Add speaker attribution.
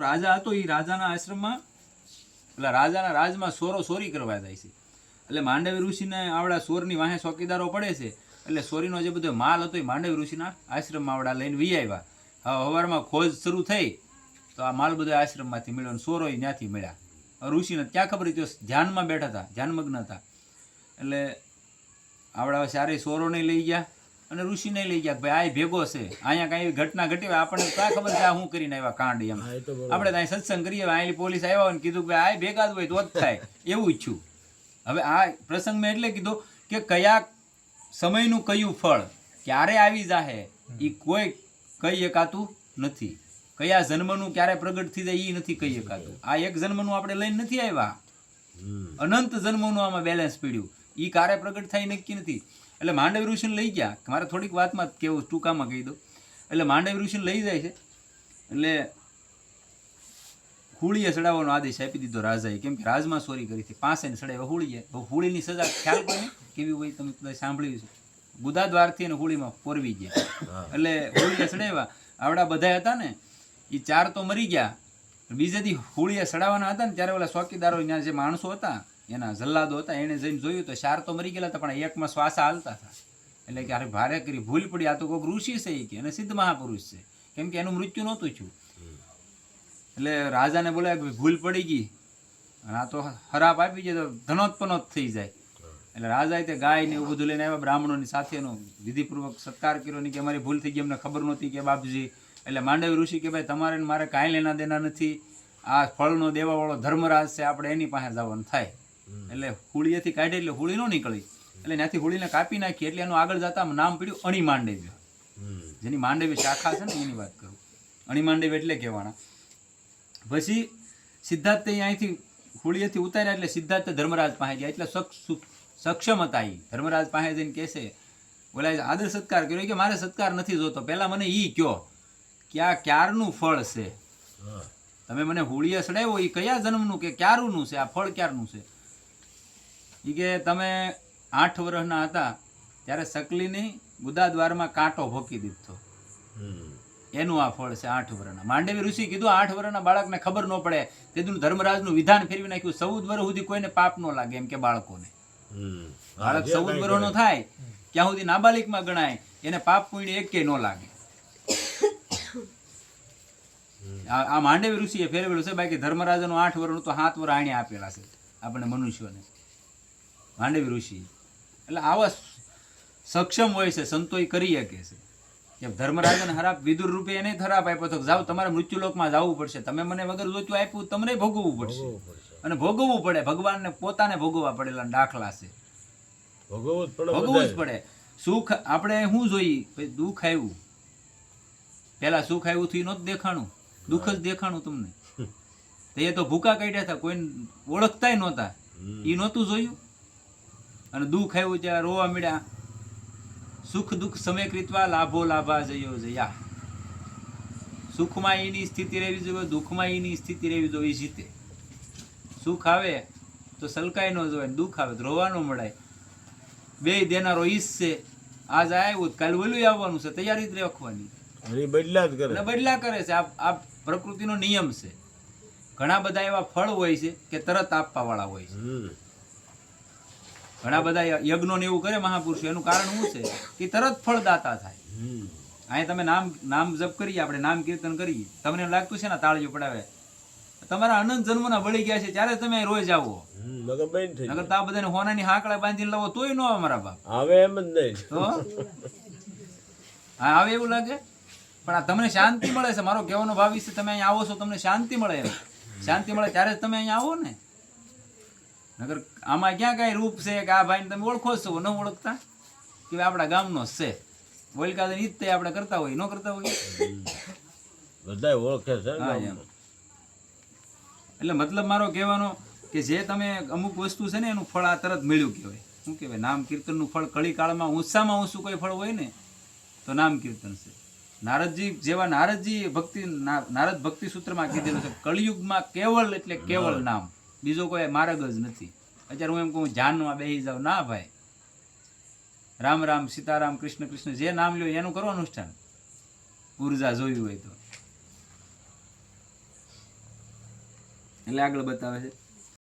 Speaker 1: રાજા હતો એ રાજાના આશ્રમમાં એટલે રાજાના રાજમાં ચોરી કરવા જાય છે. એટલે માંડવી ઋષિને આવડા ચોરની વાહે ચોકીદારો પડે છે. એટલે ચોરીનો જે બધો માલ હતો એ માંડવી ઋષિના આશ્રમમાં આવડા લઈને વી આવ્યા. હવે સવારમાં ખોજ શરૂ થઈ તો આ માલ બધો આશ્રમમાંથી મળ્યો અને ચોરો ત્યાંથી મળ્યા. ઋષિને ત્યાં ખબર હતી ધ્યાનમાં બેઠા હતા, ધ્યાનમગ્ન હતા. એટલે આવડા ચારેય ચોરોને લઈ ગયા અને ઋષિને લઈ ગયા. ભાઈ આ ભેગો છે, અહીંયા કાંઈ ઘટના ઘટી હોય આપણને ક્યાં ખબર છે આ શું કરીને આવ્યા કાંડ એમ. આપણે ત્યાં સત્સંગ કરીએ, અહીં પોલીસ આવ્યા અને કીધું કે આ ભેગા જ હોય તો જ થાય એવું ઈચ્છું. હવે આ પ્રસંગ મેં એટલે કીધું કે કયા સમયનું કયું ફળ ક્યારે આવી જાહે એ કોઈ કહી શકાતું નથી. કયા જન્મનું ક્યારે પ્રગટ થઈ જાય એ નથી કહી શકાતું. આ એક જન્મનું આપણે લઈને નથી આવ્યા, અનંત જન્મનું આમાં બેલેન્સ પીડ્યું. એ ક્યારે પ્રગટ થાય નક્કી નથી. એટલે માંડવી ઋષિને લઈ ગયા. મારે થોડીક વાતમાં કેવું ટૂંકામાં કહી દઉં. એટલે માંડવી ઋષિને લઈ જાય છે. એટલે હુળીએ ચડાવવાનો આદેશ આપી દીધો રાજાએ, કેમ કે રાજમાં ચોરી કરી હતી. 5 ચડાવ્યા હુળીએ. હુળીની સજા ખ્યાલ કોઈને કેવી હોય તમે બધા સાંભળ્યું છે. ગુદાદ્વારથી અને હુળીમાં પોરવી ગયા. એટલે હુળીએ ચડાવ્યા. આવડા બધા હતા ને એ 4 તો મરી ગયા. બીજે દી હુળીએ ચડાવવાના હતા ને ત્યારે ઓલા ચોકીદારો જે માણસો હતા એના જલ્લાદો હતા એને જઈને જોયું તો 4 તો મરી ગયેલા હતા પણ એકમાં શ્વાસા હાલતા હતા. એટલે કે અરે ભારે કરી ભૂલ પડી, આ તો કોઈક ઋષિ છે કે અને સિદ્ધ મહાપુરુષ છે, કેમ કે એનું મૃત્યુ નહોતું થયું. એટલે રાજાને બોલાય કે ભૂલ પડી ગઈ અને આ તો હરાપ આપી જાય તો ધનોત્પનોત થઈ જાય. એટલે રાજાએ તે ગાય ને એવું બધું લઈને આવ્યા. બ્રાહ્મણોની સાથેનો વિધિપૂર્વક સત્કાર કર્યો નહીં કે અમારી ભૂલ થઈ ગઈ, અમને ખબર નહોતી કે બાપજી. એટલે માંડવી ઋષિ કે ભાઈ તમારે મારે કાંઈ લેના દેના નથી, આ ફળનો દેવાવાળો ધર્મરાજ છે, આપણે એની પાસે જવાનું થાય. એટલે હુળીએથી કાઢી એટલે હુળી ન નીકળી. એટલે ત્યાંથી હુળીને કાપી નાખી. એટલે એનું આગળ જતા નામ પડ્યું અણી માંડવી. જેની માંડવી શાખા છે ને એની વાત કરું. અણી માંડવી એટલે કહેવાના. પછી સિદ્ધાર્થ અહીંથી હુળીએથી ઉતાર્યા એટલે સિદ્ધાર્થ ધર્મરાજ પાસે ગયા. એટલે સક્ષમ હતા. એ ધર્મરાજ પાસે જઈને કહેશે બોલા આદર સત્કાર કર્યો કે મારે સત્કાર નથી જોતો, પહેલા મને ઈ કયો કે આ ક્યારનું ફળ છે. તમે મને હુળીએ ચડાવ્યો એ કયા જન્મનું કે ક્યારનું છે, આ ફળ ક્યારનું છે. એ કે તમે 8 વર્ષના હતા ત્યારે સકલીની ગુદાદ્વારમાં કાંટો ભોકી દીધો, એનું આ ફળ છે 8 વર્ષના. માંડવી ઋષિ કીધું 8 વર્ષના બાળકને ખબર ન પડે તેનું ધર્મરાજનું વિધાન ફેરવી નાખ્યું. 14 વર્ષ સુધી કોઈને પાપ ન લાગે એમ કે બાળકોને. બાળક 14 વર્ષનો થાય ત્યાં સુધી નાબાલિકમાં ગણાય, એને પાપ પુણ્ય એકે ન લાગે. આ માંડવી ઋષિએ ફેરવેલું છે. બાકી ધર્મરાજાનું 8 વર્ષનું તો 7 વર્ષ આણે આપેલા છે આપણે મનુષ્યોને માંડવી ઋષિ. એટલે આવા સક્ષમ હોય છે સંતો કરી શકે છે. કે ધર્મરાજાને હરાપ વિદુર રૂપે એને હરાપ આપ્યો તો જાઓ તમારે મૃત્યુલોકમાં જવું પડશે, તમે મને વગર જોતું આપ્યું તમને ભોગવવું પડશે અને ભોગવવું પડે. ભગવાનને પોતાને ભોગવવા પડેલા દાખલા છે, ભોગવવું જ પડે. સુખ આપણે શું જોઈ દુઃખ આવ્યું, પેલા સુખ આવ્યું થયું નહોતું દેખાણું, દુઃખ જ દેખાણું તમને. એ તો ભૂકા કાઢ્યા હતા, કોઈને ઓળખતા નહોતા, એ નહોતું જોયું. અને દુઃખ આવ્યું ત્યાં રોવા મળ્યા. સુખ દુઃખ સમય કૃતવા લાભો લાભા જયો જયા. સુખમાં એની સ્થિતિ રહેવી જોઈએ, દુઃખમાં એની સ્થિતિ રહેવી જોઈએ, જીતે. સુખ આવે તો સલકાઈ ન જોવાય, દુઃખ આવે તો રોવાનું મળાય. બે દેનારો ઈશ છે. આજ આવ્યું કાલે ઓલું આવવાનું છે, તૈયારી જ રાખવાની. બદલા કરે છે. આ પ્રકૃતિનો નિયમ છે. ઘણા બધા એવા ફળ હોય છે કે તરત આપવા વાળા હોય છે. ઘણા બધા યજ્ઞો ને એવું કરે મહાપુરુષો, એનું કારણ શું છે કે તરત ફળદાતા થાય. અહીંયા તમે નામ જપ કરીએ, આપણે નામ કીર્તન કરીએ, તમને એમ લાગતું છે ને તાળીઓ પડાવે તમારા અનંત જન્મના બળી ગયા છે ત્યારે તમે રોજ આવો. નગર તો આ બધાને હોનાની હાકડા બાંધીને લાવો તોય ન આવે મારા બાપ. આવે એમ જ નહીં તો હા આવે એવું લાગે. પણ આ તમને શાંતિ મળે છે. મારો કહેવાનો ભાવ છે તમે અહીંયા આવો છો તમને શાંતિ મળે. એમ શાંતિ મળે ત્યારે જ તમે અહીંયા આવો ને. નગર આમાં ક્યાં કઈ રૂપ છે કે આ ભાઈને તમે ઓળખો છો, ન ઓળખતા કે આપણા ગામનો છે ઓળખા ઈ જ આપણે કરતા હોય, ન કરતા હોય બધા ઓળખે છે. એટલે મતલબ મારો કહેવાનો કે જે તમે અમુક વસ્તુ છે ને એનું ફળ આ તરત મળ્યું કહેવાય. શું કહેવાય? નામ કીર્તનનું ફળ કળી કાળમાં ઊંચામાં ઊંચું કોઈ ફળ હોય ને તો નામ કીર્તન છે. નારદજી જેવા નારદ ભક્તિ સૂત્રમાં કીધેલું છે કળિયુગમાં કેવળ એટલે કેવળ નામ, બીજો કોઈ માર્ગ જ નથી. અત્યારે હું એમ કહું ધ્યાનમાં બેસી જાવ, ના ભાઈ. રામ રામ સીતારામ કૃષ્ણ કૃષ્ણ જે નામ લ્યો એનું કરો અનુષ્ઠાન, ઉર્જા જોયું હોય તો. એટલે આગળ બતાવે છે